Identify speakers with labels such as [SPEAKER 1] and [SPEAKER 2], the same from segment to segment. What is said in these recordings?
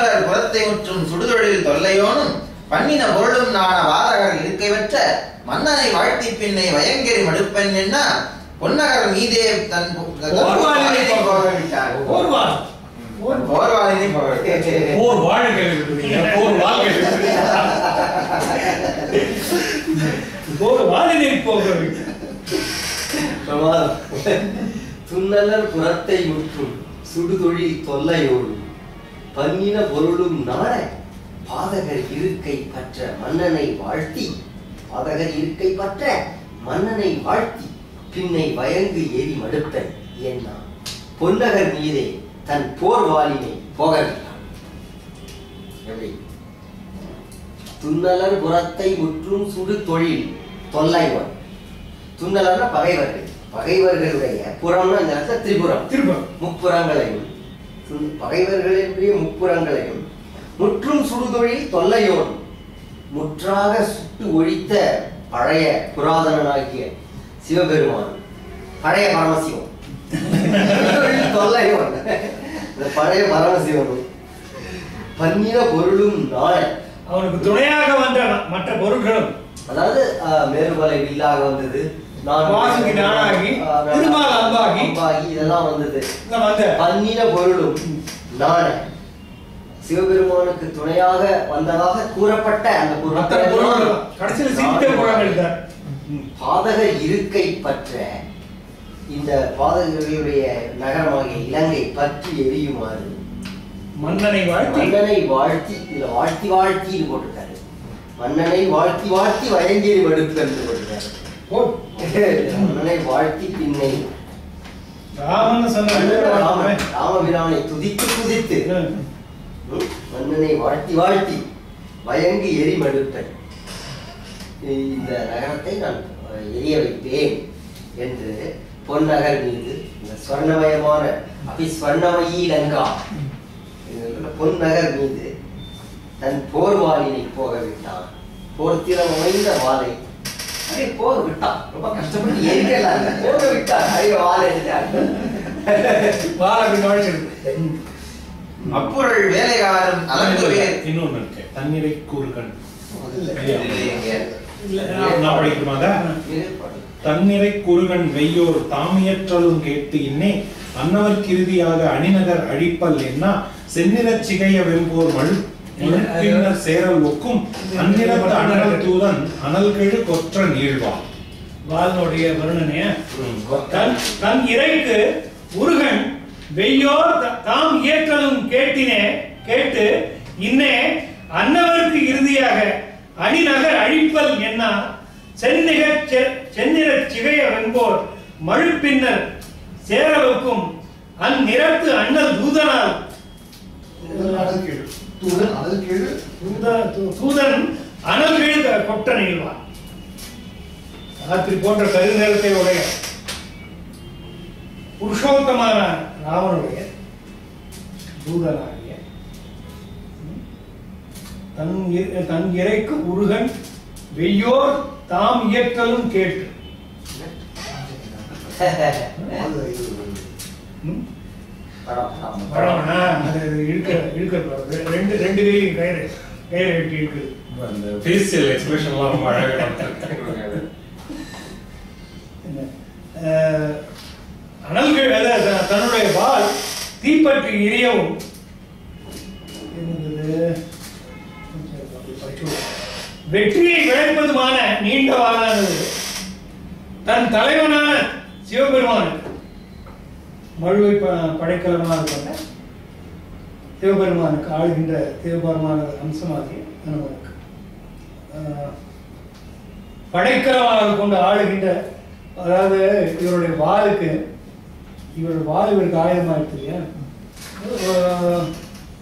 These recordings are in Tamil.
[SPEAKER 1] பொன்னகர் புறத்தை முற்றும் சுடுதொழில் தொல்லையோனும் பண்ணின பொருளும் நான வாரகர் இருக்கை வற்ற மன்னனை வாழ்த்தி பின்னை வயங்கரி மடுப்பன் என்ன பொன்னகர் மீதே தன் போர்வாளினை
[SPEAKER 2] துன்னலர் புறத்தை முற்றும் சுடுதொழில் தொல்லையோடு பன்னின பொருளும் நாட பாதகர் இருக்கை பற்ற மன்னனை வாழ்த்தி பின்னை வயங்கு எரி மடுப்பன் என்ன பொன்னகர் மீதே தன் போர்வாளினை போகவிட்டான். எப்படி? துன்னலர் புறத்தை முற்றும் சுடு தொழில் தொல்லையோடு. துன்னலர்னா பகைவர்களுடைய புறம்னா இந்த இடத்துல திரிபுரம் முப்புறங்களையும் பகைவர்களுடைய முப்புறங்களையும் முற்றும் சுடுதொழில் தொல்லையோடு முற்றாக சுட்டு ஒழித்த பழைய புராதனனாகிய சிவபெருமான் பழைய பரமசிவம் தொல்லையோடு இந்த பழைய பரமசிவனும் பன்னின பொருளும் நாள
[SPEAKER 3] அவனுக்கு துணையாக வந்த மற்ற பொருட்களும் அதாவது
[SPEAKER 2] மேருமலை வில்லாக வந்தது இதெல்லாம் வந்தது. பன்னின பொருளும் நாண சிவபெருமானுக்கு துணையாக வந்ததாக கூறப்பட்ட அந்த பாதக இருக்கை பற்ற இந்த பாதகர்களுடைய நகரமாகிய இலங்கை பற்றி எரியுமாறு
[SPEAKER 3] மன்னனை
[SPEAKER 2] வாழ்த்தி இதுல வாழ்த்தி போட்டிருக்காரு. மன்னனை வாழ்த்தி வயங்கேரி மடுப்பு என்று போட்டிருக்காரு. மன்னனை வாழ்த்தி பின்னை ராமபிரானை துதித்து மன்னனை வாழ்த்தி வயங்கு எரி மடுப்பன் இந்த நகரத்தை நான் எரிய வைப்பேன் என்று பொன்னகர் மீது இந்த ஸ்வர்ணமயமான அபிஸ்வர்ணமயி லங்கா பொன்னகர் மீது தன் போர்வாளினை போக விட்டான். போர்த்திரம் அமைந்த வாளை போக விட்டான். ரொம்ப கஷ்டப்பட்டு எரிக்கலாம் போக விட்டான்.
[SPEAKER 1] அப்பொருள் வேலைக்காரன் அலங்குவே
[SPEAKER 4] இன்னொன்னு தண்ணீரை கூறுகண் தன்னிறை குறுகன் வெய்யோர் தாமியற்றலும் கேட்டு இன்னே அன்னவர் கிருதியாக அணிநகர் அழிப்பல் என்ன செந்நிறச் சிகைய வெம்போர் மழுப்பினர் சேரல் ஒக்கும் அந்நிறத்து அனல் தூதன் அனல் கெழு கொற்ற நீழ்வான்.
[SPEAKER 3] வாளுடைய வருணனைய தன் இறைக்கு உருகன் வெய்யோர் தாம் இயற்றலும் கேட்டு இன்னே அன்னவருக்கு இறுதியாக அணிநகர் அழிப்பல் என்ன செந்நிறச் சிகைய வெம்போர் மழுப்பின்னர் சேரலுக்கும் அந்நிறத்து அண்ணல் தூதனால் தூதன் அனல் கீழ் கொட்ட நிகழ்வான். ராத்திரி போன்ற கருநேரத்தை உடைய புருஷோத்தமான ராவனுடைய தூதனாகிய தன் இறைக்கு உருகன் வெய்யோர் தாம் இயற்றலும் கேட்டு ரெண்டு கையிலையும் கயிறு வெட்டி இருக்கு. அனல்கள் தன்னுடைய வாள் தீப்பற்றி எரியவும் வெற்றியை விளைப்பதுமான நீண்ட வாளானது தன் தலைவனான சிவபெருமானுக்கு மழுவை படைக்கலமாக கொண்ட சிவபெருமானுக்கு ஆளுகின்ற சிவபெருமான அம்சமாகிய அனுமனுக்கு படைக்கலமாக கொண்டு ஆளுகின்ற, அதாவது இவருடைய வாளுக்கு இவருக்கு ஆயுதமாயிடுச்சு இல்லையா,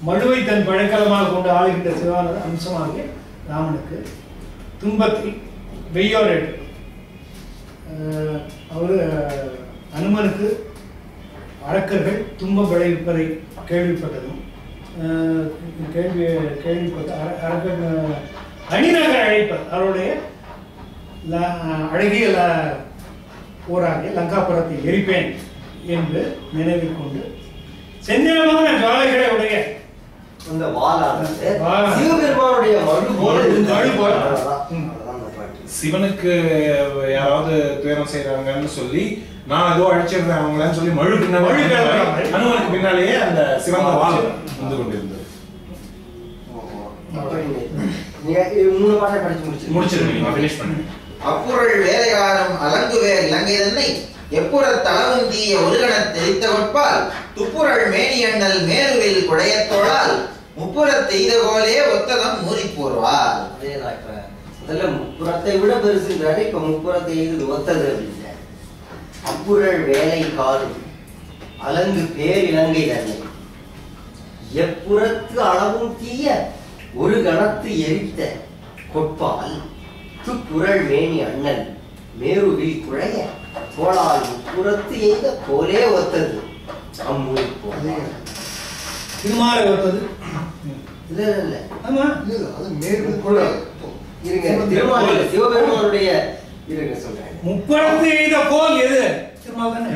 [SPEAKER 3] மழுவை தன் படைக்கலமாக கொண்டு ஆளுகின்ற சிவான அம்சமாகிய ராமனுக்கு துன்பத்தை வெய்யோர் அவரு அனுமனுக்கு அரக்கர்கள் துன்பம் விளைவிப்பதை கேள்விப்பட்டதும் கேள்விப்பட்ட அரக்கர் அணிநகர் அழைப்பது அவருடைய அழகிய போராகிய லங்காபுரத்தை எரிப்பேன் என்று நினைவில் கொண்டு செந்நிறமான ஜுவாலைகளை உடைய
[SPEAKER 2] அந்த வாளானது
[SPEAKER 3] வாள்.
[SPEAKER 2] சிவபெருமானுடைய மழு போல இருந்தது.
[SPEAKER 3] மழு போல.
[SPEAKER 2] அவ்வளவுதான். அவ்வளவுதான் அந்த பாட்டு.
[SPEAKER 4] சிவனுக்கு யாராவது துயரம் செய்யறாங்கன்னு சொல்லி நான் ஏதோ அழிச்சிருந்தேன் அவங்களன்னு சொல்லி மழு பின்னாலே அனுமனுக்கு பின்னாலேயே அந்த சிவந்த வாள் வந்து கொண்டிருந்தது.
[SPEAKER 2] நீங்க 3 பாட்டை படிச்சு
[SPEAKER 4] முடிச்சிருக்கீங்க, ஃபினிஷ் பண்ணுங்க.
[SPEAKER 1] அப்புறள் வேலைகாரம் அலங்குவேர் இலங்கை தன்னை எப்புறத் தளவும் தீய ஒருகணத் தெரித்த கொட்பால் துப்புரள் மேனியண்ணல் மேருவில் குடையத்தோளால் முப்புறத் எய்த போலே ஒத்ததம் மூறிப் போர்வாள்.
[SPEAKER 2] அதேதான். இப்ப முதல்ல முப்புறத்தை விட பெருசுங்கிறாரு, இப்ப முப்புறத்தை எய்து ஒத்தது அப்படின்ற அப்புறள் வேலை காலும் அலங்கு பேர் இலங்கை தன்னை எப்புறத்து அளவும் தீய ஒரு கணத்து எரித்த கொட்பால் துப்புரள் மேனி அண்ணல் மேருவில் குழைய தோளால் முப்புறத்து எய்த போலே ஒத்தது அம்மூரி போவாள்.
[SPEAKER 3] திருமாலை ஒத்தது.
[SPEAKER 2] இல்ல இல்ல இல்ல
[SPEAKER 3] ஆமா.
[SPEAKER 5] அது மேற்கு கூட
[SPEAKER 2] இருங்க, திருமால் சிவபெருமானுடைய இருங்க சொல்றேன்.
[SPEAKER 3] முப்படத்து எய்த கோல் எது? திருமால் தானே.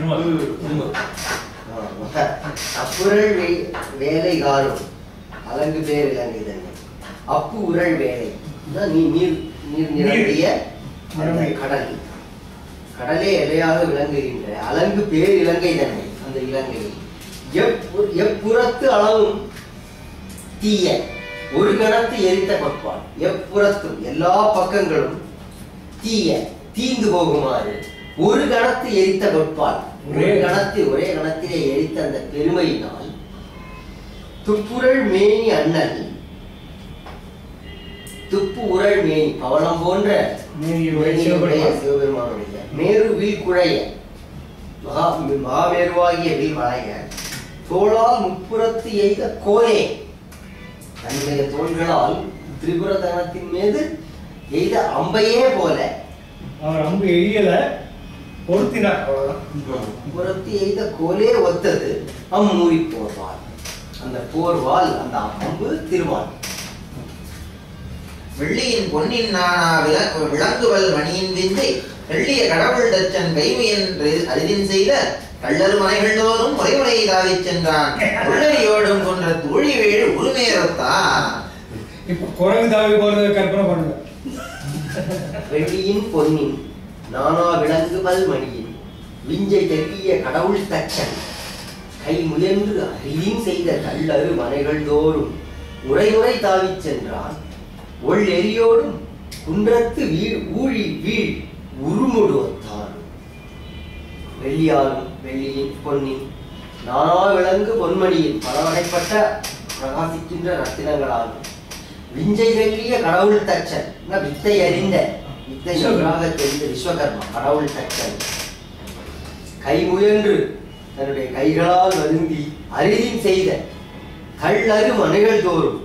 [SPEAKER 2] அப்புறள் வேலை காரும் அலங்கு பேர் இலங்கை தன்னை அப்பு உரள் வேலை நீர் நீர் நிரம்பிய அந்த கடல் கடலே எல்லையாக விளங்குகின்ற அலங்கு பேர் இலங்கை தன்னை அந்த இலங்கை எப்புறத்து அளவும் தீய ஒரு கணத்து எரித்த கொட்பால் எப்புறத்தும் எல்லா பக்கங்களும் தீய தீந்து போகுமாறு ஒரு கணத்து எரித்த கொட்பால் ஒரே கணத்திலே எரித்த அந்த பெருமையினால் துப்புரள் மேனி அண்ணல் துப்பு உரள் மேனி பவளம் போன்ற சிவபெருமானுடைய மேரு வில் குழைய மகாமேருவாகிய வில் வளைய தோளால் முப்புறத்து எய்த கோலே தன்னுடைய தோள்களால் திரிபுரதனத்தின் மீது எய்த அம்பையே போல
[SPEAKER 3] அவர் அம்பு எரியல பொருத்தினார். அவ்வளவுதான்.
[SPEAKER 2] புறத்து எய்த கோலே ஒத்தது அம்மூரி போர்வாள். அந்த போர்வாள் அந்த அம்பு திருமால்.
[SPEAKER 1] வெள்ளியின் பொன்னின் நானா விளங்குவல் மணியின் விந்தை வெள்ளிய கடவுள் தச்சன் கைமுயன்று அரிதின் செய்த கள்ளரு மனைகள் தோறும் முறைமுறை தாவிச் சென்றான் உள்ளறியோடும் கொன்ற தூழி வேறு உருமேறத்தான்.
[SPEAKER 3] இப்ப குரங்கு தாவி போறத கற்பனை பண்ணுங்க.
[SPEAKER 2] வெள்ளியின் பொன்னின் நானா விளங்குவல் மணியின் விஞ்சை தெரிய கடவுள் தச்சன் கை முயன்று அரிதின் செய்த கள்ளரு மனைகள் தோறும் உரையுறை தாவிச் சென்றான் ஒள் எரியோடும் குன்றத்து ஊழி வீழ் உருமுடுவத்தான். வெள்ளியாலும் வெள்ளியின் பொன்னின் நானா விளங்கு பொன்மணியின் பல வகைப்பட்ட பிரகாசிக்கின்ற ரத்தினங்களாலும் விஞ்சை வெள்ளிய கடவுள் தச்சன் வித்தை அறிந்த வித்தை நன்றாக தெரிந்த விஸ்வகர்மா கடவுள் தச்சன் கை முயன்று தன்னுடைய கைகளால் வருந்தி அரிதின் செய்த கள்ளரு மனைகள் தோறும்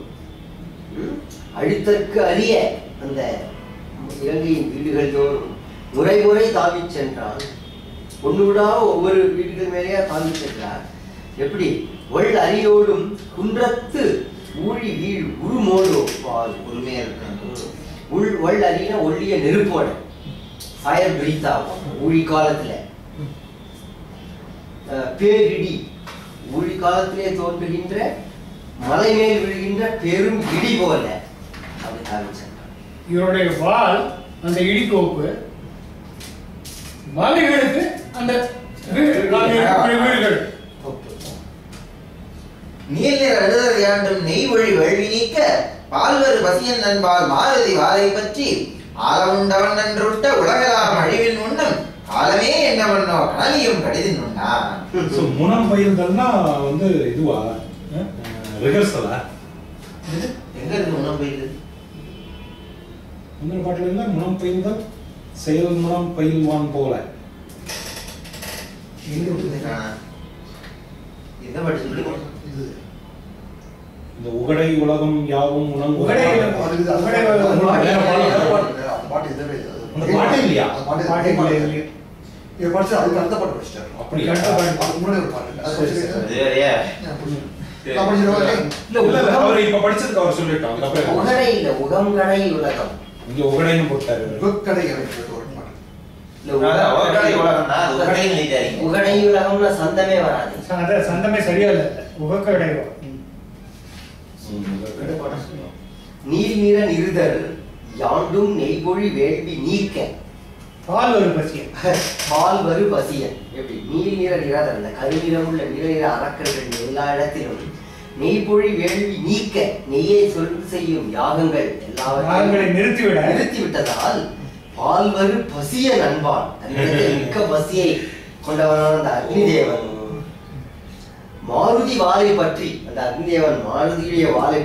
[SPEAKER 2] அழுத்தற்கு அறிய அந்த இலங்கையின் வீடுகள் தோறும் முறை தாவிச் சென்றான். ஒன்று விடாம ஒவ்வொரு வீடுகள் மேலேயே தாவிச் சென்றார். எப்படி ஒள் அரியோடும் குன்றத்து ஊழி வீழ் உருமோடு ஒப்பால்
[SPEAKER 1] உரிமையா இருக்கு.
[SPEAKER 2] ஒள் அரினா ஒள்ளிய நெருப்போட ஃபயர் பிரீத் ஆகும். ஊழி காலத்துல பேரிடி ஊழி காலத்திலே தோன்றுகின்ற மலை மேல் விழுகின்ற பெரும் இடி போல அப்படி தாவிச் சென்றார்.
[SPEAKER 3] இவருடைய வால் அந்த இடிக்கோப்பு மலைகளுக்கு அந்த வீடுகள்
[SPEAKER 1] நீல் நிற எழுதல் யாண்டும் நெய் வழி வேள்வி நீக்க பால்வரு பசியன் நண்பால் மாருதி வாரை பற்றி ஆலவுண்டவன் நன்றுட்ட உலகலாம் அழிவின் உண்ணும் காலமே என்ன பண்ணோ கனலியும் கடிதின் உண்டா.
[SPEAKER 4] முனம் பயில்தல்னா வந்து இதுவா ரிஹர்சலா?
[SPEAKER 1] எங்க இருக்கு உணவு பயிர்?
[SPEAKER 4] முன்ன பாட்டுல இருந்தா முனம் பயில்தல் செயல் முனம் பயில்வான் போல
[SPEAKER 1] என்ன படிச்சு சொல்லி
[SPEAKER 4] இந்த உகடை உலகம் யாவும் உணவு
[SPEAKER 3] உகடை
[SPEAKER 5] பாட்டு இதவே இல்லை.
[SPEAKER 4] அந்த பாட்டே இல்லையா?
[SPEAKER 3] பாட்டே இல்லையா?
[SPEAKER 5] இவர் படிச்சு அதுக்கு அடுத்த பாட்டு படிச்சிட்டாரு.
[SPEAKER 4] அப்படியா?
[SPEAKER 5] அதுக்கு முன்னாடி ஒரு பாட்டு. அது படிச்சிருக்காரு.
[SPEAKER 1] வேறயா?
[SPEAKER 5] நான் படிச்சிருவேன்.
[SPEAKER 4] இல்ல அவர் இப்ப படிச்சதுக்கு அவர் சொல்லிட்டாங்க. அப்புறம்
[SPEAKER 2] உகடை இல்ல உகங்கடை உலகம்.
[SPEAKER 4] இங்க உகடைன்னு போட்டாரு.
[SPEAKER 5] புக்கடை எனக்கு ஒரு பாட்டு.
[SPEAKER 2] உகடை உலகம்னா சந்தமே வராது.
[SPEAKER 3] அதான் சந்தமே சரியா இல்லை. உகக்கடைவா
[SPEAKER 2] நீர் நிறன் இருதல் யாண்டும் நெய்பொழி வேள்வி நீர்க்க
[SPEAKER 3] பால் ஒரு பசியன்.
[SPEAKER 2] பால் வரு பசியன். எப்படி நீர் நிற நிறதல், அந்த கருநிறமுள்ள நிற அரக்கர்கள் எல்லா இடத்திலும் நெய்பொழி வேள்வி நீக்க நெய்யை சொல் செய்யும் யாகங்கள் எல்லாவற்றையும் நிறுத்திவிட்டதால் பால் வரு பசிய நண்பான் மிக்க பசியை கொண்டவனான அந்த அக்னி தேவன் மாருதி வாளை பற்றி, அந்த அக்னி தேவன் மாருதியுடைய வாளை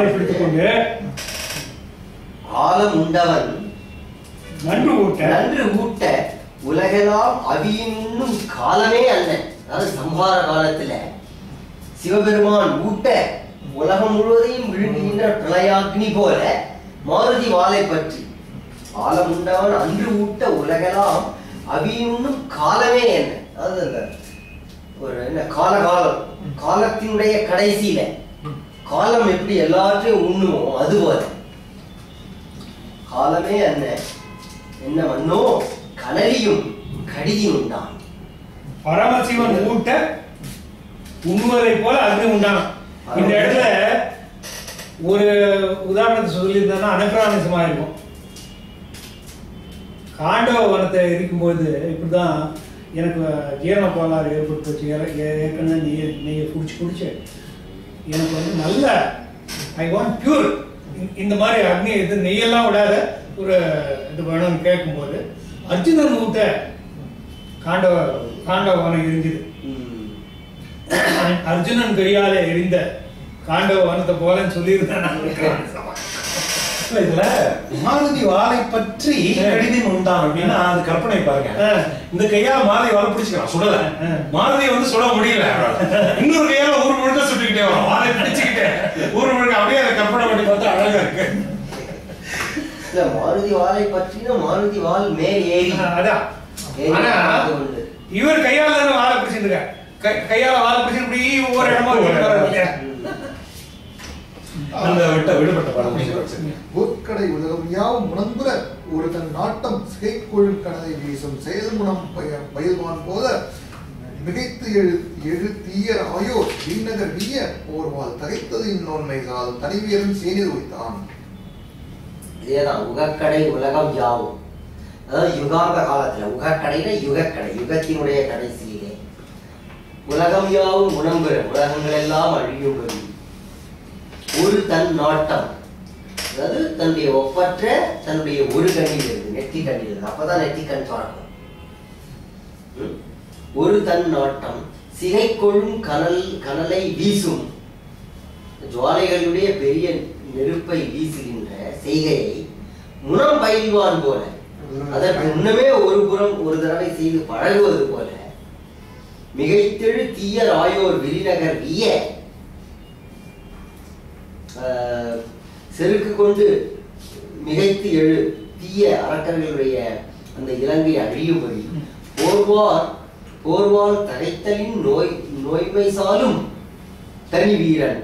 [SPEAKER 2] பிடித்துக் கொண்டு ஆலம் உண்டவன் நன்று ஊட்ட உலகெல்லாம் அவியின்னும் காலமே அல்ல. அதாவது சம்ஹார காலத்துல சிவபெருமான் ஊட்ட உலகம் முழுவதையும் விழுங்குகின்ற பிரளயாக்னி போல மாருதி வாளை பற்றி ஆலம் உண்டவன் அன்று ஊட்ட உலகெல்லாம் அவியின்னும் காலமே என்ன. அதாவது ஒரு என்ன காலம் காலத்தினுடைய கடைசியில காலம் எப்படி எல்லாத்தையும் உண்ணுமோ அதுபோல காலமே என்ன மன்னோ கனலியும் கடிதி உண்டான்.
[SPEAKER 3] பரமசிவன் ஊட்ட உண்ணுவதை போல அக்னி உண்டான். இந்த இடத்துல ஒரு உதாரணத்தை சொல்லியிருந்தா அனக்ரானிசமா இருக்கும். காண்டவ வனத்தை இருக்கும்போது இப்படிதான் எனக்கு ஜீரண கோளாறு ஏற்பட்டு போச்சு. ஏற்கனவே நெய்யை குடிச்சு எனக்கு வந்து நல்ல ஐ வாண்ட் பியூர் இந்த மாதிரி அக்னி இது நெய்யெல்லாம் விடாத ஒரு இது வேணும்னு கேட்கும்போது அர்ஜுனன் ஊட்ட காண்டவ வனம் இருந்தது. அர்ஜுனன் கையால எரிந்த காண்டவ வனத்தை போலன்னு சொல்லியிருந்தேன்.
[SPEAKER 4] இதுல மாருதி வாளை பற்றி கடிதம் உண்டான் அப்படின்னா அது கற்பனை பாருங்க. இந்த கையால மாலை வாழை பிடிச்சுக்கலாம், சுடல. மாருதியை வந்து சுட முடியல, இன்னொரு கையால ஊர் முழுக்க சுட்டுக்கிட்டே வரும், வாழை பிடிச்சுக்கிட்டே ஊர் முழுக்க. அப்படியே அதை கற்பனை பண்ணி பார்த்தா அழகா இருக்கு.
[SPEAKER 2] இல்ல மாருதி வாளை பற்றினா மாருதி வாள் மேல் ஏறி
[SPEAKER 3] அதான். ஆனா இவர் கையால தானே வாழை பிடிச்சிருக்க, கையால வாழை பிடிச்சு இப்படி ஒவ்வொரு இடமா இல்லையா
[SPEAKER 4] அந்த விடுபட்ட பாடம்.
[SPEAKER 5] பொற்கடை உலகம் யாவும் உணர்ந்துற ஒரு தன் நாட்டம் சிகைக்கொழு கனதை வீசும் செயல்குணம் பயில்வான் போல மிகைத்து எழு தீயர் ஆயோர் வீநகர் வீய போர்வால் தகைத்தது இன்னொன்மை சாதும் தனிவியரும் சேனிர் வைத்தான்.
[SPEAKER 2] இதேதான் உகக்கடை உலகம் யாவும். அதாவது யுகாந்த காலத்துல உகக்கடைனா யுகக்கடை, யுகத்தினுடைய கடைசியிலே உலகம் யாவும் உணம்புற உலகங்கள் எல்லாம் அழியும்படி ஒரு தன் நாட்டம், அதாவது தன்னுடைய ஒப்பற்ற தன்னுடைய ஒரு கண்ணில் இருந்து நெற்றி கண்ணில் இருந்து, அப்பதான் நெற்றி கண் பார்க்கும். ஒரு தன் நாட்டம் சிகைக்கொள்ளும் கனலை வீசும், ஜுவாலைகளுடைய பெரிய நெருப்பை வீசுகின்ற செய்கையை முனம் பயில்வான் போல, அதற்கு முன்னமே ஒரு தடவை செய்து பழகுவது போல மிகைத்தெழு தீயர் ஆயோர் விரிநகர் வீய செருக்கு கொண்டு மிகைத்து எழு தீய அரக்கர்களுடைய அந்த இலங்கை அழியும்படி போர்வால் தகைத்தலின் நோய்மை சாலும் தனி வீரன்.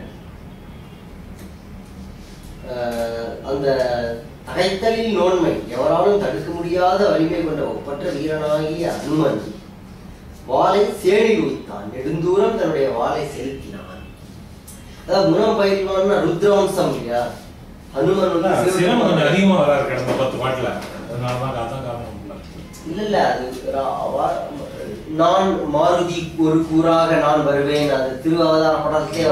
[SPEAKER 2] அந்த தகைத்தலின் நோன்மை எவராலும் தடுக்க முடியாத வலிமை கொண்ட ஒப்பற்ற வீரனாகிய அனுமன் வாளை சேனில் வைத்தான், நெடுந்தூரம் தன்னுடைய வாளை செலுத்தினான். அதாவது முனம் பயில்வான்னா ருத்ரவம்சம் இல்லையா, ஹனுமன்
[SPEAKER 4] வந்து அதிகமா வராரு கடந்த 10 பாட்டுல. அதனாலதான் காரணம்
[SPEAKER 2] இல்ல அது நான் மாருதி ஒரு கூறாக நான் வருவேன், அது திருவாவதார படத்திலே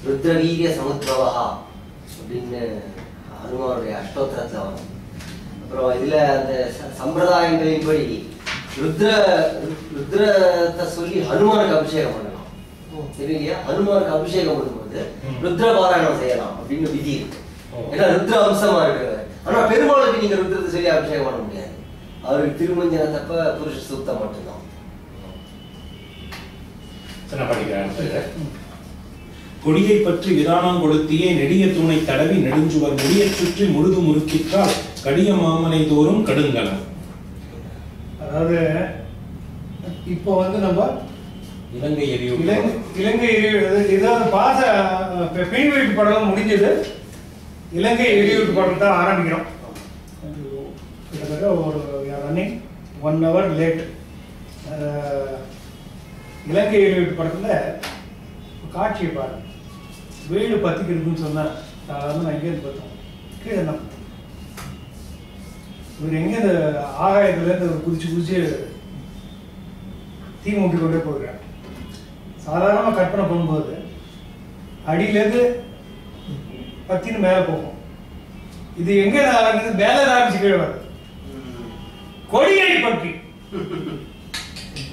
[SPEAKER 2] ருத்ரவீரிய சமுத்ரவஹா அப்படின்னு ஹனுமானுடைய அஷ்டோத்திரத்துல வரும். அப்புறம் இதுல அந்த சம்பிரதாயங்களின்படி ருத்ரத்தை சொல்லி ஹனுமானுக்கு அபிஷேகம் பண்ணலாம். சரிங்களா, ஹனுமானுக்கு அபிஷேகம் பண்ணும்போது ருத்ர பாராயணம் செய்யலாம் அப்படின்னு விதி இருக்கு. ஏன்னா ருத்ர அம்சமா இருக்கிறவர். ஆனா பெருமாளுக்கு நீங்க ருத்ரத்தை சொல்லி அபிஷேகம் பண்ண முடியாது, அவருக்கு திருமஞ்சனத்தப்ப புருஷ சூக்தம் மட்டும்தான்.
[SPEAKER 4] கொடியை பற்றி விதானம் கொளுத்தியே நெடிய தூணை தடவி நெடுஞ்சுவர் முடியச் சுற்றி முழுது முறுக்கிற்றால் கடிய மாமனை தோறும் கடுங்கலம்.
[SPEAKER 3] அதாவது இப்போ வந்து நம்ம
[SPEAKER 4] இலங்கை
[SPEAKER 3] ஏதாவது பாச பெண்வீட்டு படம் முடிஞ்சது, இலங்கை எரியூட்டு படம் தான் ஆரம்பிக்கிறோம். கிட்டத்தட்ட ஒரு ரன்னிங் 1 hour லேட். இலங்கை எரியூட்டு படத்துல காட்சியை பாருங்க. வீடு பத்திக்கிறதுன்னு சொன்னா சாதாரண அங்கேயிருந்து பார்த்தோம் கீழே என்ன இவர் எங்க இந்த ஆகாயத்துலேருந்து ஒரு குதிச்சு தீ மூட்டி கொண்டே போகிறார். சாதாரணமாக கற்பனை பண்ணும்போது அடியிலேருந்து பத்தின்னு மேலே போகும். இது எங்க ஆரம்பிக்குது? மேலே ஆரம்பிச்சு கீழே வருது. கொடியை பற்றி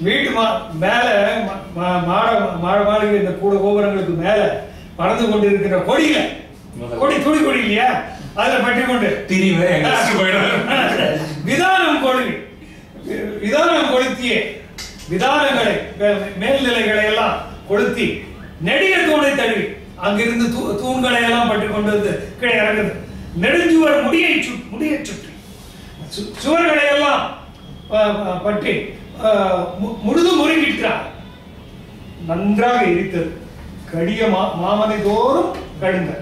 [SPEAKER 3] வீட்டு மேல மாளிகை இந்த கூட கோபுரங்களுக்கு மேல பறந்து கொண்டு இருக்கிற கொடியில கொடி துணி கொடி இல்லையா அதுல பற்றி கொண்டு விதானம் கொளுத்திய விதானங்களை மேல்நிலைகளை எல்லாம் கொளுத்தி நெடிய தூணை தழுவி அங்கிருந்து தூண்களை எல்லாம் பற்றி கொண்டு வந்து கீழே இறங்குது. நெடுஞ்சுவர் முடியை சுற்றி சுவர்களை எல்லாம் பற்றி முழுதும் முறுங்கிட்டார். நன்றாக இருக்கிறது. கடிய மாமனை தோறும் கடுங்க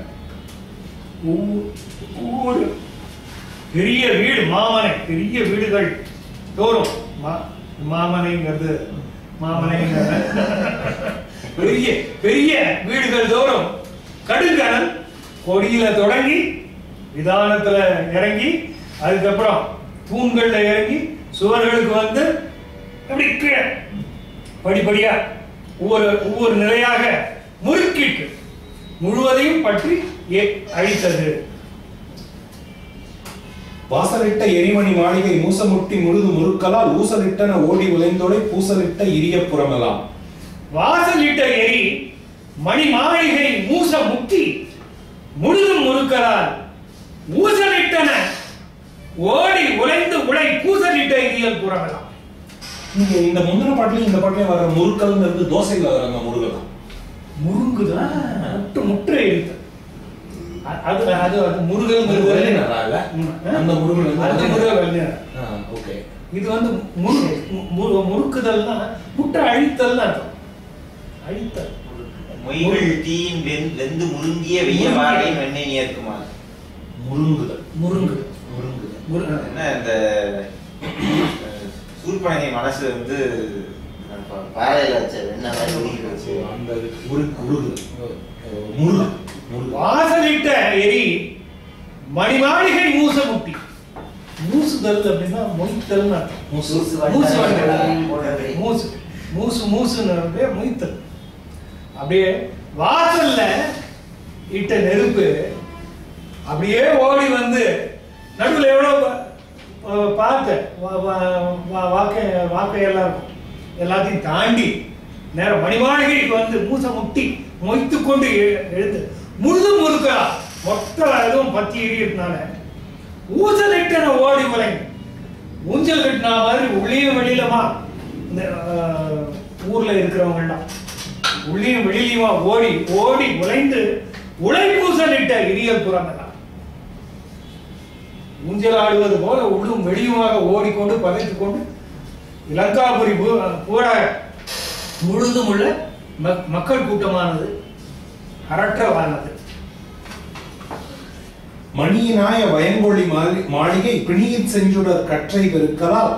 [SPEAKER 3] ஒவ்வொரு பெரிய வீடு மாமனை பெரிய வீடுகள் தோறும் மாமனைங்கிறது பெரிய பெரிய வீடுகள் தோறும் கடுங்கடல் கொடியில தொடங்கி விதானத்துல இறங்கி அதுக்கப்புறம் தூண்கள்ல இறங்கி சுவர்களுக்கு வந்து அப்படி கீழே படிப்படியா ஒவ்வொரு நிலையாக முறுக்கிட்டு முழுவதையும் பற்றி அழித்தது.
[SPEAKER 4] வாசலிட்ட எரிமணி மாளிகை மூசமுட்டி முழுது முறுக்கலால் ஊசலிட்டன ஓடி உழைந்தோடை பூசலிட்ட இரிய புறமெல்லாம்.
[SPEAKER 3] வாசலிட்ட எரி மணி மாளிகை மூச முட்டி முழுதும் முறுக்கலால் ஊசலிட்டன ஓடி உழைந்து உழை பூசலிட்ட இரியல் புறமெல்லாம்.
[SPEAKER 4] இந்த முந்தின பாட்டிலையும் இந்த பாட்டிலையும் வர முறுக்கல்ங்கிறது தோசையில் வர அந்த முருகல்
[SPEAKER 3] முருங்குதான் முற்ற எழுத்து. அது அது அது முருகல்
[SPEAKER 4] அந்த முருகல். ஓகே,
[SPEAKER 3] இது வந்து முறுக்குதல்னா முற்ற அழித்தல் அர்த்தம். அழித்தல்
[SPEAKER 1] மொய்கள் தீயின் வெந்து முருங்கிய வெய்ய வாழை வெண்ணெய் நேர்க்குமா
[SPEAKER 3] முருங்குதல் முருங்குதல்
[SPEAKER 1] என்ன இந்த சூர்பனகை மனசு வந்து பாறையில வச்ச வெண்ணெய் வச்சு அந்த
[SPEAKER 3] வாசலிட்ட எரி மணிமாளிகை மூச முட்டி. மூசுதல் அப்படின்னா மொய்த்தல் மூசுன்னு மொய்த்தல். அப்படியே வாசல்ல இட்ட நெருப்பு அப்படியே ஓடி வந்து நடுவில் எவ்வளவு பார்த்த வாக்கையெல்லாம் இருக்கும் எல்லாத்தையும் தாண்டி நேரம் மணிமாளிகைக்கு வந்து மூச முட்டி மொய்த்து கொண்டு எழுந்து முழுதும் முறுக்கலாம். மொத்த எதுவும் பத்தி எரியதுனால ஊசலிட்டன ஓடி உலைங்க. ஊஞ்சல் கட்டினா மாதிரி உள்ளேயும் வெளியிலமா இந்த ஊர்ல இருக்கிறவங்க எல்லாம் உள்ளேயும் வெளியிலுமா ஓடி ஓடி உழைந்து உலை ஊசலிட்ட இரியல் புறமெல்லாம். ஊஞ்சல் ஆடுவது போல உள்ளும் வெளியுமாக ஓடிக்கொண்டு பதைத்துக் கொண்டு இலங்காபுரி பூரா முழுதும் உள்ள மக்கள் கூட்டமானது அரற்றவானது.
[SPEAKER 4] மணியினாய வயங்கொழி மாளிகை பிணியில் செஞ்சுடர் கற்றை பெருக்கலால்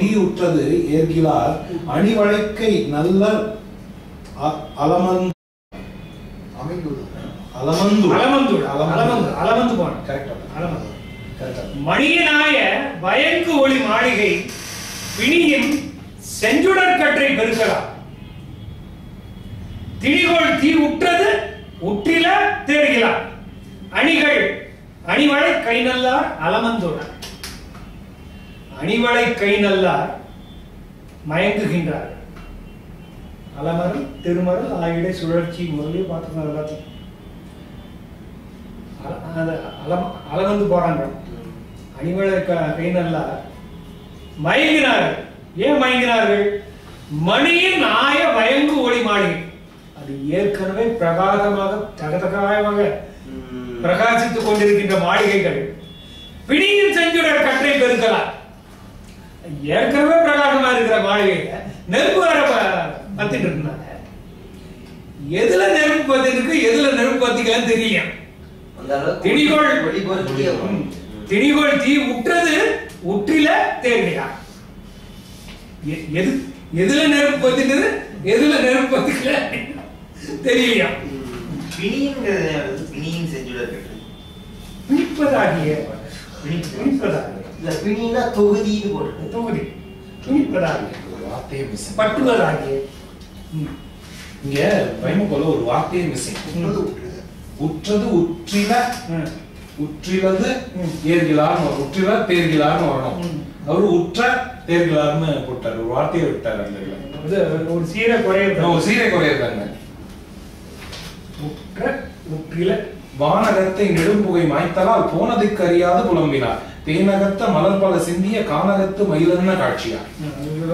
[SPEAKER 4] தீயுற்றது ஏற்கிறார் அணிவழைக்கை நல்ல
[SPEAKER 3] மணியனாய வயங்கு ஒளி மாளிகை பிணியின் செஞ்சுடர் கற்றை பெருக்கலாம். திணிகோள் தீ உற்றது உற்றில தேர்கிறார். அணிகள் அணிவளை கை நல்லார் அலமந்துடன். அணிவளை கை நல்லார் மயங்குகின்றார். அலமரல் திருமரல் ஆகிட சுழற்சி முதலே பார்த்துக்கணும். எல்லாத்தையும் அலமந்து போறாங்க. அணிவளை கை நல்லார் மயங்கினார்கள். ஏன் மயங்கினார்கள்? மணியின் ஆய வயங்கு ஒளி மாளிகை அது ஏற்கனவே பிரகாசமாக தகதகாயமாக பிரகாசித்துக் கொண்டிருக்கின்ற மாளிகைகள் பிணியின் செஞ்சுடர் கற்றை பெருக்கலாம். ஏற்கனவே பிரகாசமா இருக்கிற மாளிகையில நெருப்பு வர பத்திட்டு இருந்தாங்க. எதுல நெருப்பு பத்திருக்கு எதுல நெருப்பு பத்திக்கலன்னு தெரியல. திணிகோள் தீ உற்றது உற்றில தேர்கிறார். எதுல நெருப்பு பத்தினது எதுல நெருப்பு பத்துக்கல தெரியலையா?
[SPEAKER 1] பிணிங்கிறது பிணியின் செஞ்சுடர்
[SPEAKER 3] பிணிப்பதாகிய
[SPEAKER 2] இல்ல பிணினா தொகுதின்னு போட்டு
[SPEAKER 3] தொகுதி பிணிப்பதாகிய
[SPEAKER 4] வார்த்தையே மிஸ்ஸிங்.
[SPEAKER 3] பட்டுவதாகிய.
[SPEAKER 4] இங்க வைமகோல ஒரு வார்த்தையே மிஸ்ஸிங். உற்றது உற்றில உற்றிலது ஏர்கிலார்னு உற்றில தேர்கிலார்னு வரணும். அவரு உற்ற தேர்கிலார்னு போட்டார். ஒரு வார்த்தையை விட்டார். அந்த
[SPEAKER 3] ஒரு சீரை குறைய
[SPEAKER 4] ஒரு சீரை குறையிருக்காங்க.
[SPEAKER 3] உற்ற உற்றில
[SPEAKER 4] வானகத்தை நெடும்புகை மாய்த்தலால் போனதுக்கு அறியாது புலம்பினார். தேனகத்த மலர் பல சிந்திய கானகத்து மயிலன்ன காட்சியா.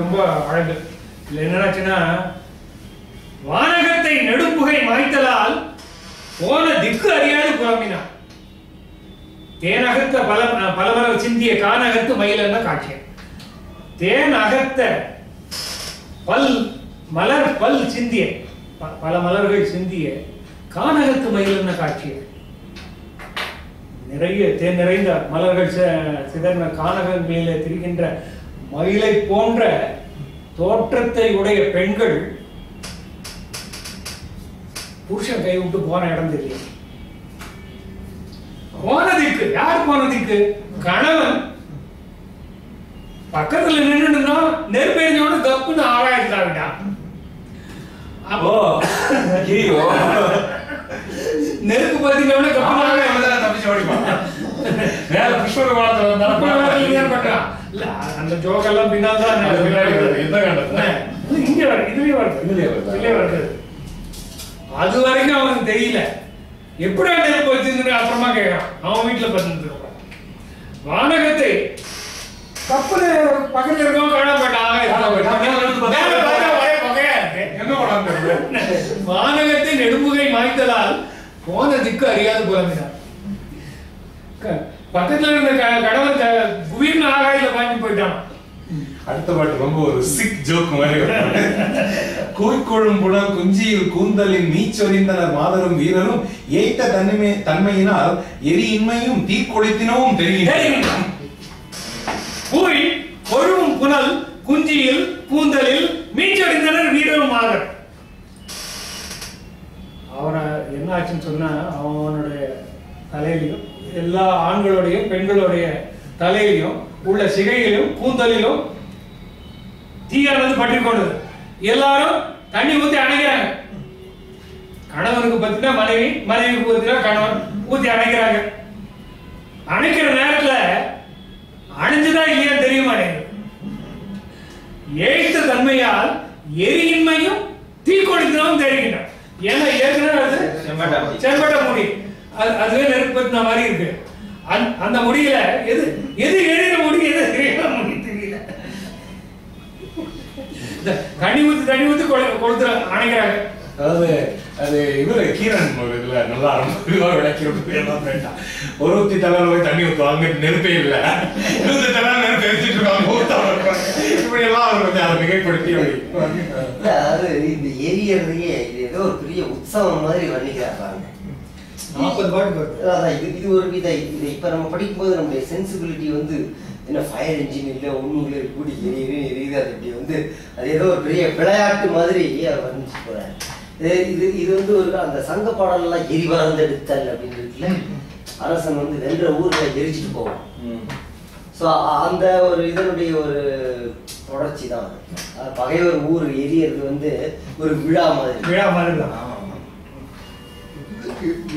[SPEAKER 3] ரொம்ப அழகு. இல்ல என்னன்னாச்சுன்னா வானகத்தை நெடும்புகை மாய்த்தலால் போன திக்கு அறியாது புலம்பினார். தேனகத்த பலமலர் சிந்திய கானகத்து மயிலன்ன காட்சியா. தேன் அகத்த மலர் பல் சிந்திய பல மலர்கள் சிந்திய கானகத்து மயிலன்ன காட்சிய. நிறைய தேன் நிறைந்த மலர்கள் சிதறின கானகன் மேலே திரிகின்ற மயிலை போன்ற தோற்றத்தை உடைய பெண்கள் புருஷன் கை விட்டு போன இடம் தெரியும். போனதுக்கு யார் போனதுக்கு? கணவன் பக்கத்துல நின்றுனா நெருப்பேறியோட கப்புன்னு ஆகாயிட்டாவிட்டான். அப்போ
[SPEAKER 4] ஐயோ
[SPEAKER 3] நெருப்பு பத்தினோட கப்புன்னு
[SPEAKER 4] தப்பிச்சு ஓடிப்பான். வேற புஷ்ப விமானத்துல வந்தா
[SPEAKER 3] இல்ல அந்த ஜோக்கெல்லாம் பின்னால் தான்
[SPEAKER 4] எந்த கண்டத்துல
[SPEAKER 3] இங்க வருது. இதுலயே வருது. அது வரைக்கும் அவனுக்கு தெரியல. எப்படி நெருப்பு வச்சிருந்து அப்புறமா கேட்கறான். அவன் வீட்டுல பத்து வானகத்தை கப்பல் பக்கத்துல இருக்கவங்க காணாம வானகத்தை நெடுமுகை மாய்த்தலால் போன திக்கு அறியாது புலம்பினார். பக்கத்துல இருந்த கடவுள் குவிர்னு ஆகாயில பாஞ்சு போயிட்டான்.
[SPEAKER 4] அடுத்த பாட்டு ரொம்ப ஒரு சிக் ஜோக் மாதிரி. கூய்கொழும் புலம் குஞ்சியில் கூந்தலின் மீச்சொறிந்தனர் மாதரும் வீரரும் ஏய்த்த தன்மையினால் எரியின்மையும் தீக்கொளுத்தினவும் தெரிகின்றன.
[SPEAKER 3] கூய் கொழும் புனல் குஞ்சியில் கூந்தலில் மீச்சொறிந்தனர் வீரரும் மாதர். அவனை என்ன ஆச்சுன்னு சொன்னா அவனுடைய தலையிலையும் எல்லா ஆண்களுடைய பெண்களுடைய தலையிலையும் உள்ள சிகையிலும் கூந்தலிலும் தீயானது பற்றி கொண்டது. எல்லாரும் தண்ணி ஊத்தி அணைக்கிறாங்க. கணவனுக்கு பத்தினா மனைவி, மனைவிக்கு பத்தினா கணவன் ஊத்தி அணைக்கிறாங்க. அணைக்கிற நேரத்துல அணைஞ்சுதான் இல்லையா தெரிய மாட்டேங்குது. ஏய்த்த தன்மையால் எரியின்மையும் தீக்கொளுத்தினவும் தெரிகின்றன. ஏன்னா ஏற்கனவே அது செம்பட்ட முடி, அதுவே நெருப்பு பத்தின மாதிரி இருக்கு. அந்த முடியல எது எது எரியிற முடி, எது எரியிற முடி தெரியல. தண்ணி ஊத்தி கொளுத்துற அணைக்கிறாங்க.
[SPEAKER 4] அதாவது அது இவரு கீரன் ஒரு இதுல நல்லா விளக்கி ஒருத்தி தலைவர் போய் தண்ணி ஊற்றுவாங்க, நெருப்பே இல்லை. இன்னொரு தலைவர் நெருப்பு எரிச்சிட்டு இருக்காங்க. இப்படி எல்லாம் அவர் கொஞ்சம் அதை மிகைப்படுத்தி
[SPEAKER 2] அது இந்த எரியறதையே இது ஏதோ ஒரு பெரிய உற்சவம் மாதிரி வர்ணிக்கிறாங்க.
[SPEAKER 3] 40 பாட்டு.
[SPEAKER 2] அதான் இது ஒரு வித இது இப்ப நம்ம படிக்கும்போது நம்முடைய சென்சிபிலிட்டி வந்து என்ன ஃபயர் இன்ஜின் இல்லை ஒன்றும் இல்லை கூடி எரியுது அது இப்படி வந்து அது ஏதோ ஒரு பெரிய விளையாட்டு மாதிரி அவர் வர்ணிச்சு போறாரு. இது வந்து ஒரு அந்த சங்க பாடல்லாம் எரிவார்ந்தெடுத்தல் அப்படின்னு இருக்குல்ல, அரசன் வந்து வென்ற ஊர்ல எரிச்சிட்டு போவான். ஸோ அந்த ஒரு இதனுடைய ஒரு தொடர்ச்சி தான் பகைவர் ஊர் எரியறது வந்து ஒரு விழா மாதிரி
[SPEAKER 3] தான்.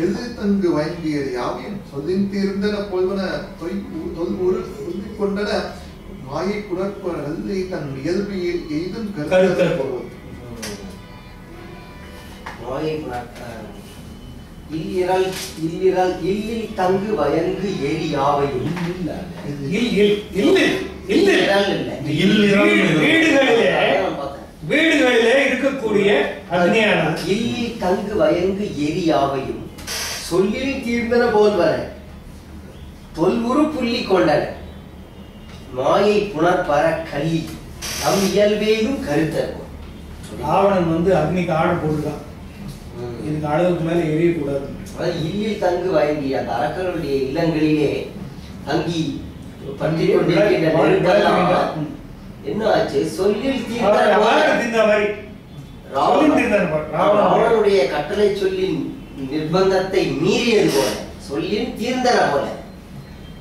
[SPEAKER 5] எது தங்கு வயங்கியது யாவையும் சொல்லின் தீர்ந்தன பொல்வன சொல்லிக் கொண்டன மாயை குணர்ப்ப நல்லை தன் இயல்பியில் எய்தும் கருத்தல் போகும்.
[SPEAKER 2] மாயை இல்லில் தங்கு வயங்கு எரி யாவையும்
[SPEAKER 3] வீடுகளிலே இருக்கக்கூடிய
[SPEAKER 2] இல்லில் தங்கு வயங்கு எரி யாவையும் சொல்லில் தீர்ந்தன போல்வன தொல்வுரு புள்ளி கொண்டன மாயை புணர்பர கல்லி நம் இயல்பேயும் கருத்தல்.
[SPEAKER 3] ராவணன் வந்து அக்னிக்கு ஆர்டர் போட்டுதான் இதுக்கு அளவுக்கு மேல எரியக்கூடாது.
[SPEAKER 2] இல்லில் தங்கு வயங்கி அந்த அரக்கர்களுடைய இல்லங்களிலே தங்கி பற்றி கொண்டிருக்கின்ற என்ன ஆச்சு? சொல்லில் தீர்ந்த மாதிரி ராவணனுடைய கட்டளை சொல்லின் நிர்பந்தத்தை மீறியது போல, சொல்லின் தீர்ந்தன போல,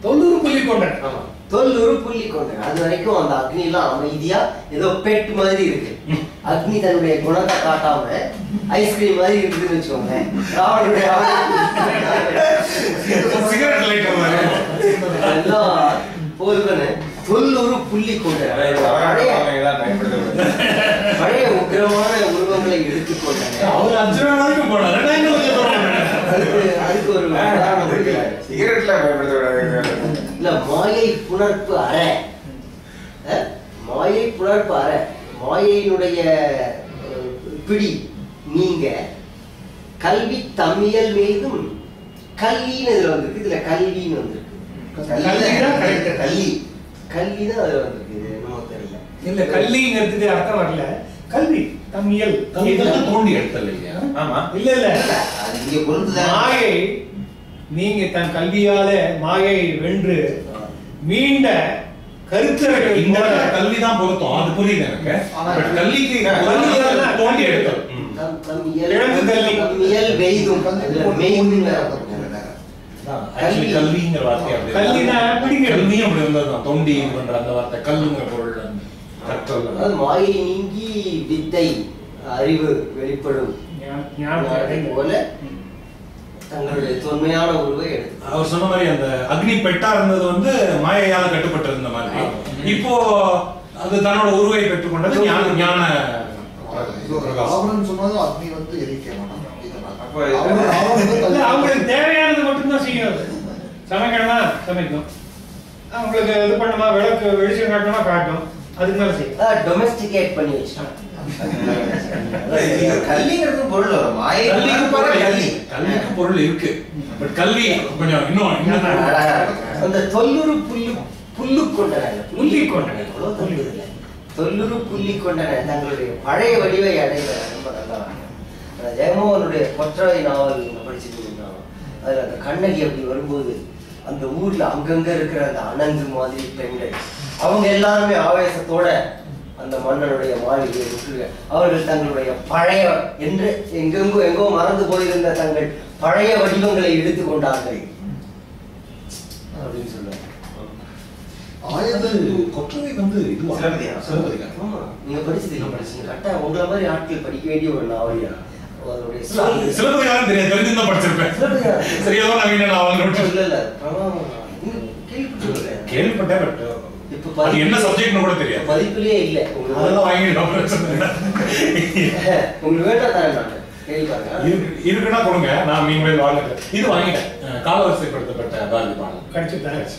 [SPEAKER 3] 90 புள்ளி கொண்டேன்.
[SPEAKER 2] ஆமா 90 புள்ளி கொண்டேன். அது வரைக்கும் அந்த அக்னி எல்லாம் அமைதியா ஏதோ பெட் மாதிரி இருக்கு. அக்னி தன்னுடைய குணத்தை காட்டாம ஐஸ்கிரீம் மாதிரி இருக்குதுன்னு வச்சுக்கோங்க. ராவணனுடைய
[SPEAKER 4] சிகரெட் லைட்
[SPEAKER 2] எல்லாம் போதுன்னு 90 புள்ளி கொண்டேன். பழைய உக்கிரமான உருவங்களை எடுத்துக்கொண்டேன்.
[SPEAKER 4] அவர் 5 நாள் வரைக்கும் போனாரு.
[SPEAKER 2] அதுக்கு ஒரு உதாரணம் கொடுக்கிறாரு.
[SPEAKER 1] சிகரெட்ல பயன்படுத்த
[SPEAKER 2] இல்ல, மாயை புணர்ப்பு அறை, மாயை புணர்ப்பு அறை, மாயையினுடைய பிடி நீங்க கல்வி தமியல் மீதும் கல்வின்னு இதுல வந்திருக்கு. இதுல கல்வின்னு வந்திருக்கு. கல்வி கல்விதான் அதுல வந்திருக்கு. இது என்னமோ தெரியல.
[SPEAKER 3] இல்ல கல்விங்கிறதுக்கு அர்த்தம் வரல. கல்வி தமியல்
[SPEAKER 4] தோண்டி எடுத்தல் இல்லையா? ஆமா.
[SPEAKER 3] இல்ல இல்ல,
[SPEAKER 1] அது இங்க பொருந்துதான்.
[SPEAKER 3] மாயை நீங்க தன் கல்வியால மாயை வென்று மீண்ட கருத்தர்கள்
[SPEAKER 4] இந்த கல்விதான் பொருத்தம். அது புரியுது எனக்கு. பட் கல்விக்கு தோண்டி எடுத்தல்.
[SPEAKER 2] தமியல் வெய்தும்
[SPEAKER 4] கல்விங்கிற வார்த்தை அப்படி.
[SPEAKER 3] கல்வினா பிடிங்க.
[SPEAKER 4] கல்வியும் அப்படி வந்ததுதான். தோண்டி பண்ற அந்த வார்த்தை கல்லுங்கிற பொருள் கற்றல்.
[SPEAKER 2] அது மாயை நீங்கி வித்தை அறிவு வெளிப்படும் போல தங்களுடைய தொன்மையான உருவை எடுத்து
[SPEAKER 4] அவர் சொன்ன மாதிரி அந்த அக்னி பெட்டா இருந்தது வந்து மாயையால கட்டுப்பட்டு இருந்த மாதிரி. இப்போ அது தன்னோட உருவை பெற்றுக்கொண்டது ஞான
[SPEAKER 5] ராவணன் சொன்னதும் அக்னி வந்து எரிக்க மாட்டாங்க.
[SPEAKER 3] அவங்களுக்கு தேவையானது மட்டும்தான் செய்யும். சமைக்கணுமா சமைக்கும், அவங்களுக்கு இது பண்ணுமா விளக்கு வெளிச்சம் காட்டணுமா காட்டும், அதுக்கு மேல செய்யும்.
[SPEAKER 2] டொமெஸ்டிகேட் பண்ணி வச்சுட்டாங்க.
[SPEAKER 1] கல்விங்கிறது பொருள் வரும். மாயை
[SPEAKER 4] கல்விக்கு பொருள் இருக்கு. பட் கல்வி கொஞ்சம் இன்னும்
[SPEAKER 2] அந்த 90 புல்லு கொண்டன,
[SPEAKER 3] புள்ளி கொண்டன,
[SPEAKER 2] 90 புள்ளி கொண்டன தங்களுடைய பழைய வடிவை அடைவ ரொம்ப நல்லா. ஜெயமோகனுடைய கொற்றவை நாவல் படிச்சுட்டு இருந்தாங்க. அதுல அந்த கண்ணகி அப்படி வரும்போது அந்த ஊர்ல அங்கங்க இருக்கிற அந்த அனந்து மாதிரி பெண்கள் அவங்க எல்லாருமே ஆவேசத்தோட அந்த மன்னனுடைய மாளிகையை விட்டு அவர்கள் தங்களுடைய பழைய என்று எங்கோ மறந்து போயிருந்த தங்கள் பழைய வடிவங்களை எடுத்துக் கொண்டார்கள் அப்படின்னு சொல்லுவாங்க.
[SPEAKER 4] கொற்றவை வந்து
[SPEAKER 2] நீங்க படிச்சது படிச்சீங்க கரெக்டா. உங்களை மாதிரி ஆட்கள் படிக்க வேண்டிய ஒரு நாவலியா
[SPEAKER 4] சிலப்பதிகாரம் தெரியாது, தெரிஞ்சுதான் படிச்சிருப்பேன். சரியா நவீன நாவல்
[SPEAKER 2] இல்ல
[SPEAKER 4] கேள்விப்பட்டேன். பட் அது என்ன சப்ஜெக்ட்னு கூட தெரியாது.
[SPEAKER 2] பதிப்பிலே இல்ல.
[SPEAKER 4] அதெல்லாம் வாங்கிட்டோம்.
[SPEAKER 2] உங்களுக்கு வேண்டா தரேன்
[SPEAKER 4] இருக்குன்னா கொடுங்க. நான் மீன்வேல் வாங்கிட்டேன். இது வாங்கிட்டேன். காலவரிசைப்படுத்தப்பட்ட பாரதி பாடல்
[SPEAKER 3] கடிச்சு தரேன்.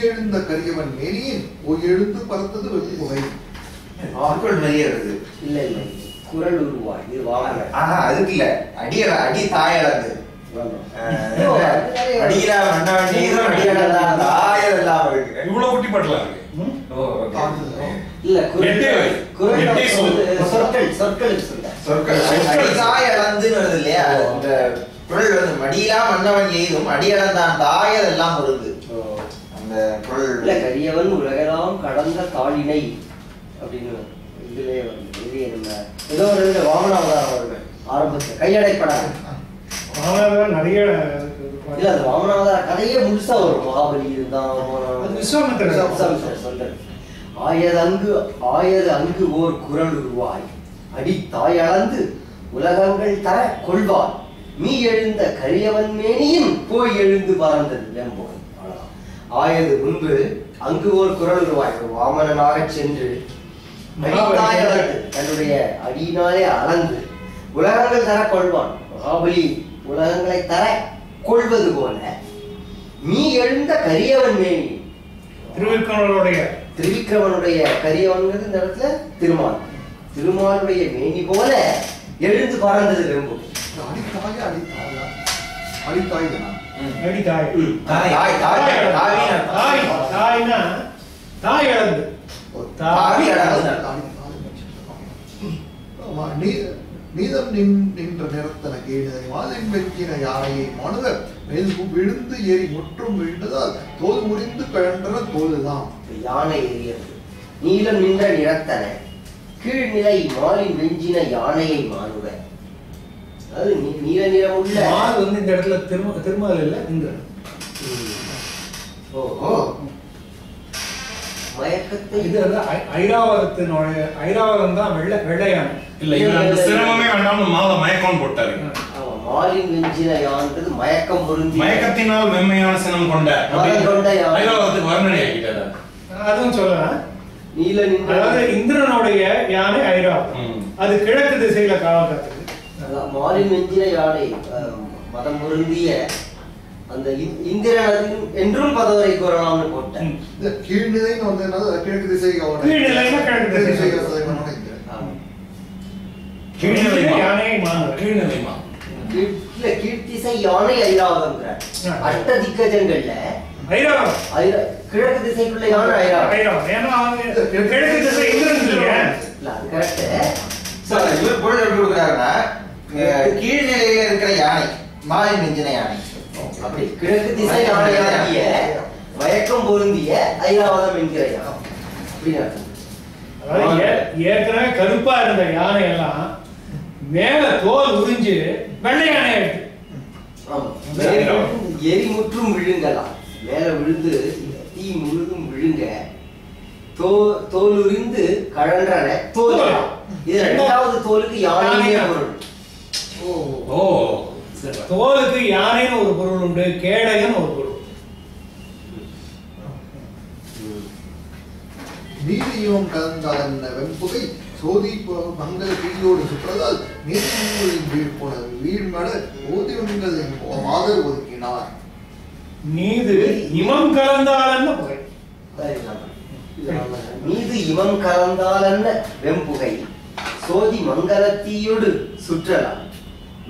[SPEAKER 5] எழுந்த கரியவன் மேனியின் எழுந்து பறந்தது வெப்புகை.
[SPEAKER 1] ஆட்கள் நிறைய வருது.
[SPEAKER 2] இல்ல இல்ல குரல் உருவாய் இது வாங்க.
[SPEAKER 1] அதுக்கு இல்ல அடி தாயளந்து அடிக்கிறா மன்னவன் அடியெல்லாம் தாயெல்லாம் இருக்கு. இவ்வளவு குட்டி பட்டலாம் இருக்கு.
[SPEAKER 2] இல்ல சொற்கள்
[SPEAKER 1] தாய் அளந்துன்னு வருது இல்லையா? இந்த குரல் வந்து மடியிலா மன்னவன் எய்தும் அடியளந்தான் தாயதெல்லாம் வருது. அந்த குரல்
[SPEAKER 2] இல்ல கரியவன் உலகெல்லாம் கடந்த தாளினை அப்படின்னு இதுலயே வந்து ஏதோ ஒரு வாமனாவதாரம் வருவேன் ஆரம்பத்துல கையடைப்படாது.
[SPEAKER 3] நிறைய
[SPEAKER 2] இல்ல அது வாமனாவதார கதையே முழுசா வரும். மகாபலி இருந்தான் சொல்றேன். ஆயது அங்கு ஓர் குரல் உருவாய் அடி தாயளந்து உலகங்கள் தர கொள்வார் மீ எழுந்த கரியவன் மேனியும் போய் எழுந்து பறந்தது வெம்போன். ஆயது முன்பு அங்கு ஓர் குரல் உருவாய் வாமனனாக சென்று தன்னுடைய அடியினாலே அளந்து உலகங்கள் தர கொள்வான். மகாபலி உலகங்களை தர கொள்வது போல மீ எழுந்த கரியவன் மேனி திருவிக்கிரமனுடைய கரியவன்கிறது இந்த இடத்துல திருமாலுடைய மேனி போல எழுந்து பறந்தது வெம்பு.
[SPEAKER 5] மீதம் நின்ற நிறத்தன கேடுதனை மாதின் வெஞ்சின யானையை மாணவர் மேல் விழுந்து ஏறி முற்றும் விழுந்ததால் தோல் முறிந்து கழன்ற தோல்தான்.
[SPEAKER 2] யானை எரியது. நீலம் நின்ற நிறத்தன கீழ்நிலை மாலின் வெஞ்சின யானையை மாணுவர். அதாவது நீல நிறம் உள்ள
[SPEAKER 3] மால் வந்து இந்த இடத்துல திருமால் இல்ல இந்த
[SPEAKER 2] மயக்கத்தை
[SPEAKER 3] இது வந்து ஐராவதத்தினுடைய ஐராவதம் தான் வெள்ளை யானை.
[SPEAKER 4] இல்ல இவர் அந்த சிரமமே வேண்டாம்னு மாலை மயக்கம் போட்டாரு.
[SPEAKER 2] மாலின் வெஞ்சின யான்றது மயக்கம் பொருந்தி
[SPEAKER 4] மயக்கத்தினால் மென்மையான சினம் கொண்ட ஐராவதத்துக்கு வர்ணனை ஆகிட்டாரு.
[SPEAKER 3] அதுவும் சொல்லலாம்.
[SPEAKER 2] நீல நின்ற
[SPEAKER 3] அதாவது இந்திரனுடைய யானை ஐராவதம், அது கிழக்கு திசையில காவல் காத்துது.
[SPEAKER 2] மாலின் வெஞ்சின யானை மதம் பொருந்திய அந்த இந்திரன் என்றும் பதவரை கூறலாம்னு போட்டேன்.
[SPEAKER 5] இந்த கீழ்நிலைன்னு வந்ததுனால கிழக்கு திசை
[SPEAKER 3] கீழ்நிலைன்னா கிழக்கு திசை கீழ்நிலை யானை மாணவர் கீழ்நிலை மா
[SPEAKER 2] இல்ல கீழ்த்திசை யானை ஐராவதம்ங்கிறார். அஷ்ட திக்கஜங்கள்ல
[SPEAKER 3] ஐராவதம்
[SPEAKER 2] கிழக்கு திசைக்குள்ள யானை ஐராவதம்.
[SPEAKER 3] ஏன்னா கிழக்கு திசை இந்திரன் இல்லையா?
[SPEAKER 2] இல்ல அது கரெக்ட்.
[SPEAKER 1] இவர் பொருள் எப்படி கொடுக்குறாருன்னா கீழ்நிலையில இருக்கிற யானை மாலின் வெஞ்சின யானை.
[SPEAKER 2] அப்படி கிழக்கு திசை யானையாகிய மயக்கம் பொருந்திய ஐராவதம் என்கிற யானை அப்படின்னு.
[SPEAKER 3] அதாவது ஏற்கனவே கருப்பா இருந்த யானை எல்லாம் மேல தோல் உறிஞ்சு வெள்ளை யானை ஆயிடுச்சு.
[SPEAKER 2] எரிமுற்றும் விழுங்கலாம். மேல விழுந்து தீ முழுதும் விழுங்க தோல் உரிந்து கழன்றன தோல். இது இரண்டாவது தோலுக்கு யானையே பொருள்.
[SPEAKER 3] தோலுக்கு யானைன்னு ஒரு பொருள் உண்டு, கேடகன்னு ஒரு பொருள்.
[SPEAKER 5] நீதியும் கலந்தால் வெம்புகை சோதி மங்கள தீயோடு சுற்றதால் நீதிமங்களின் வீழ்ப்புணர் வீழ்மட ஓதிவங்கள் மாதர் ஒதுக்கினார்.
[SPEAKER 3] நீது இமம் கலந்தாலன்னு புகை.
[SPEAKER 2] நீது இமம் கலந்தாலன்ன வெம்புகை சோதி மங்களத்தீயோடு சுற்றலாம்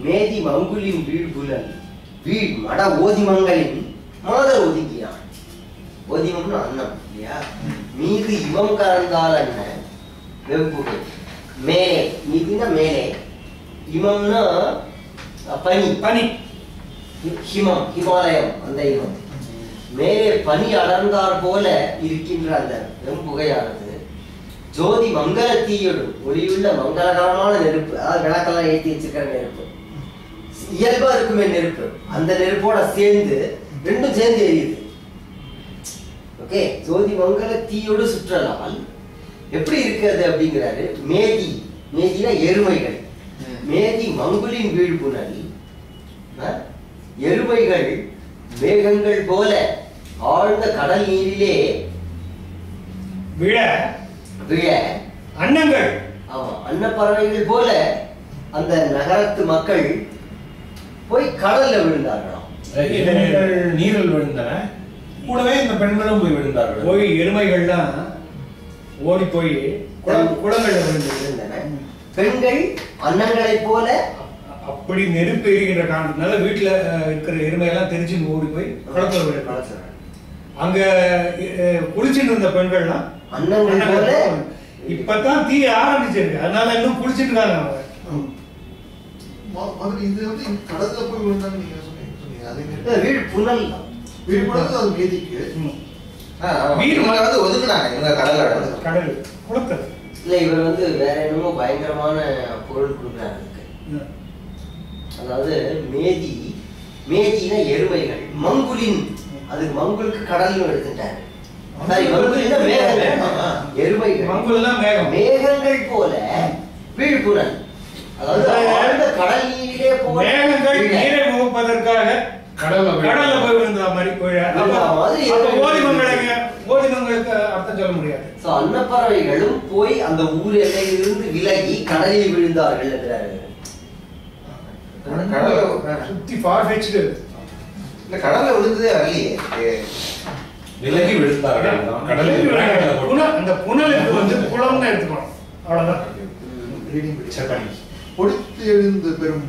[SPEAKER 2] மேதி மங்குலின் வீழ்புலன் வீழ் மட ஓதிமங்களின் மாதர் ஒதுக்கினான். ஓதிமம்னு அன்னம் இல்லையா? மீது இமம் கலந்தாலன்ன வெம்புகை மேலே மீதுனா மேலே இமம்னா பனி
[SPEAKER 3] பனி
[SPEAKER 2] ஹிமம் ஹிமாலயம் அந்த இமம் மேலே பனி அடர்ந்தார் போல இருக்கின்ற அந்த வெம்புகையானது ஜோதி மங்களத்தீயோடு ஒளியுள்ள மங்களகரமான நெருப்பு. அதாவது விளக்கெல்லாம் ஏற்றி வச்சிருக்கிற நெருப்பு இயல்பா இருக்குமே நெருப்பு, அந்த நெருப்போட சேர்ந்து ரெண்டும் சேர்ந்து எரியுது. ஓகே, ஜோதி மங்களத்தீயோடு சுற்றலால் எப்படி இருக்கிறது அப்படிங்கிறாரு. மேதி மேதினா எருமைகள். மேதி மங்குலின் வீழ்புணல் எருமைகள் மேகங்கள் போல ஆழ்ந்த கடல் நீரிலே
[SPEAKER 3] விழ
[SPEAKER 2] விழ
[SPEAKER 3] அன்னங்கள்.
[SPEAKER 2] ஆமா, அன்னப்பறவைகள் போல அந்த நகரத்து மக்கள் போய் கடல்ல விழுந்தார்களாம்.
[SPEAKER 4] நீரில் விழுந்தன, கூடவே இந்த பெண்களும் போய் விழுந்தார்கள்.
[SPEAKER 3] போய் எருமைகள்லாம் ஓடி போய் குளங்கள்ல விழுந்தன.
[SPEAKER 2] பெண்கள் அன்னங்களை போல
[SPEAKER 3] அப்படி நெருப்பு எரிகின்ற காரணத்தினால வீட்டுல இருக்கிற எருமையெல்லாம் தெரிச்சு ஓடி போய் குளத்துல விழுந்தாங்க. அங்க குளிச்சுட்டு இருந்த பெண்கள்லாம்
[SPEAKER 2] அன்னங்கள் போல.
[SPEAKER 3] இப்பதான் தீ ஆரம்பிச்சிருக்கு, அதனால இன்னும் குளிச்சுட்டு இருக்காங்க அவங்க.
[SPEAKER 5] இது வந்து கடல்ல போய் விழுந்தாங்க நீங்க சொன்னீங்க.
[SPEAKER 2] வீழ்புணல்
[SPEAKER 5] வீழ்புணல் அது மேதிக்கு
[SPEAKER 1] வந்து ஒதுக்குனாங்க இவங்க கடல்
[SPEAKER 3] குளத்துல.
[SPEAKER 2] இல்ல இவர் வந்து வேற என்னமோ பயங்கரமான பொருள் கொடுக்குறாரு. அதாவது மேதி மேதினா எருமைகள், மங்குலின் அதுக்கு மங்குலுக்கு கடல்னு எடுத்துட்டாரு. எருமைகள்
[SPEAKER 3] மங்குல்லாம் மேகம்
[SPEAKER 2] மேகங்கள் போல வீழ்புணல். அதாவது கடல் நீரிலே போல
[SPEAKER 3] மேகங்கள் நீரை முகப்பதற்காக கடல்ல போய் விழுந்த மாதிரி ஓதிமங்களுக்கு அர்த்தம் சொல்ல முடியாது.
[SPEAKER 2] அன்னப்பறவைகளும் போய் அந்த ஊர் எல்லையிலிருந்து விலகி கடலில் விழுந்தார்கள் என்கிறார்கள்.
[SPEAKER 3] சுத்தி ஃபார்ஃபெட்ச்டு
[SPEAKER 1] இல்ல கடல்ல விழுந்ததே வரலையே,
[SPEAKER 4] விலகி விழுந்தார்கள்.
[SPEAKER 3] அந்த புனலுக்கு வந்து குளம்னு எடுத்துக்கணும், அவ்வளவுதான்.
[SPEAKER 5] பொடித்து எழுந்து பெரும்